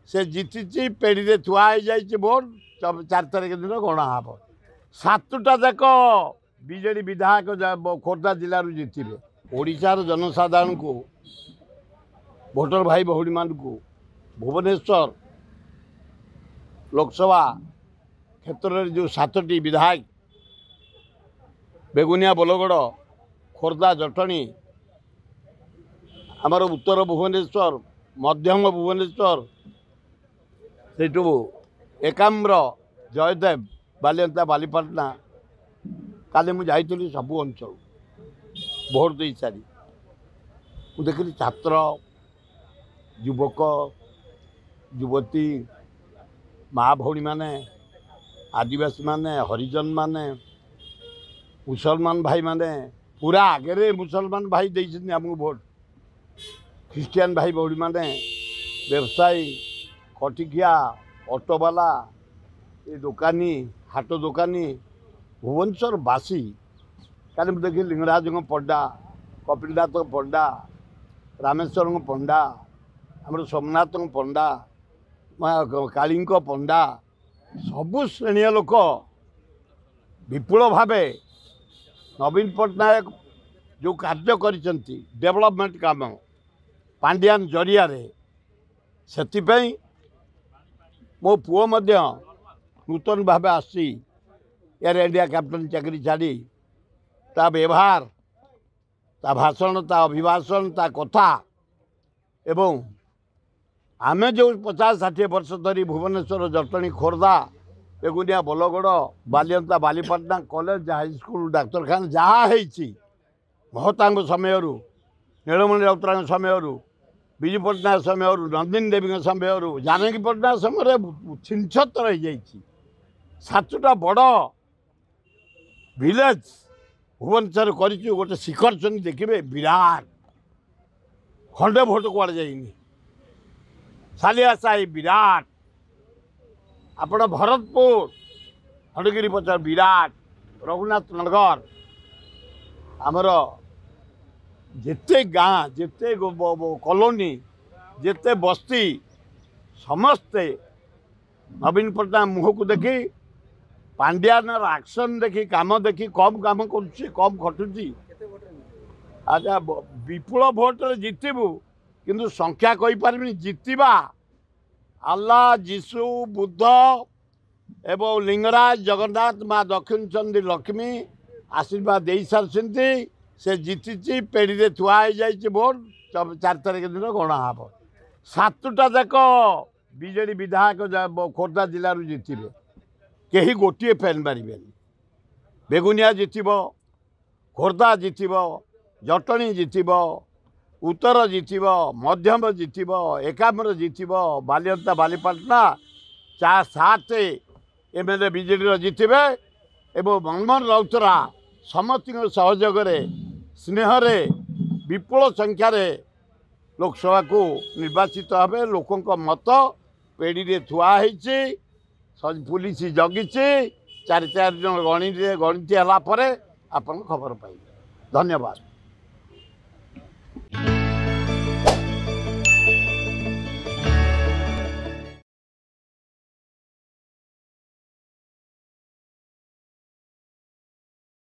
से जीति पेढ़ी थुआई जाइए भोट 4 तारिख दिन गणा हम 7टा जाक बीजेडी विधायक खोर्धा जिलू जीतने ओडिशार जनसाधारण को भोटर भाई भौणी मान भुवनेश्वर लोकसभा क्षेत्र में जो 7टी विधायक बेगुनिया बोलगड़ खोर्धा जटणी आमर उत्तर भुवनेश्वर मध्यम भुवनेश्वर से एकाम्र जयदेव बालियंता बालीपाटना काली मुझे सबू अंचल भोट दे सारी देखिली छात्र युवक युवती माँ भौणी माने आदिवासी माने हरिजन माने मुसलमान भाई माने पूरा आगे मुसलमान भाई देइछन हमको भोट ख्रिस्टियान भाई भौणी माने व्यवसायी खटिकिया ऑटोवाला ये दुकानी हाट दुकानी भुवनेश्वर बासी काली देखी लिंगराज पंडा कपिलनाथ पंडा रामेश्वर पंडा आम सोमनाथ पंडा काली पंडा सबु श्रेणी लोक विपुल भावे नवीन पट्टनायक जो कार्य करिसेंती डेवलपमेंट काम पांड्यान जरिया से मो पुओ मध्य नूतन भाव आसी एयर इंडिया कैप्टन चाकरी छाड़ी ता व्यवहार ता भाषण ता अभिभाषण ता कथा एवं आमे जो 50-60 वर्ष धरी भुवनेश्वर जटणी खोर्धा बेगुनिया बोलगड़ बालियंता बालीपाटना कॉलेज हाईस्कल डाक्तरखाना जहाँ महता समय नीलमणि राउतरा समय विजु पट्टनायक समय नंदिनी देवी समय जानकी पट्टनायक समय छिनछत रही 7टा बड़ विलेज भुवनेश्वर कर गोटे शिखर चंदी देखिए विराट खंडे भोट कुआड़े जाइनी सालिया साई विराट आपण भरतपुर खंडगिरी पचार विराट रघुनाथ नगर आमर जेते गाँ जेते कॉलोनी जेते बस्ती समस्ते नवीन पट्टनायक मुह को देखी पांड्यान एक्शन देखी काम देखी कम काम कम खटुची अच्छा विपुल भोट जितबू किंतु संख्या कही पारबी जितवा अल्लाह जीशु बुद्ध एवं लिंगराज जगन्नाथ माँ दक्षिण चंदी लक्ष्मी आशीर्वाद दे सारी से जीति पेढ़ी थुआई जाइए भोट 4 तारिख दिन गणा हम 7टा जाक बीजेडी विधायक खोर्धा जिलू जीतने कहीं गोटे फैन मारे बेगुनिया जितब खोर्धा जितब जटणी जितब उत्तर जितब मध्यम जितब एकाम्र जितब बालियंता बालीपाटना 7 एमएलए बीजेडी जितबे एवं मनमोहन राउतरा समस्त सहयोग स्नेह विपुल संख्यार लोकसभा को निर्वाचित हे लोकों मत पेढ़ी थुआई पुलिस जगी 4 जन गणित है आप खबर पाइबे। धन्यवाद।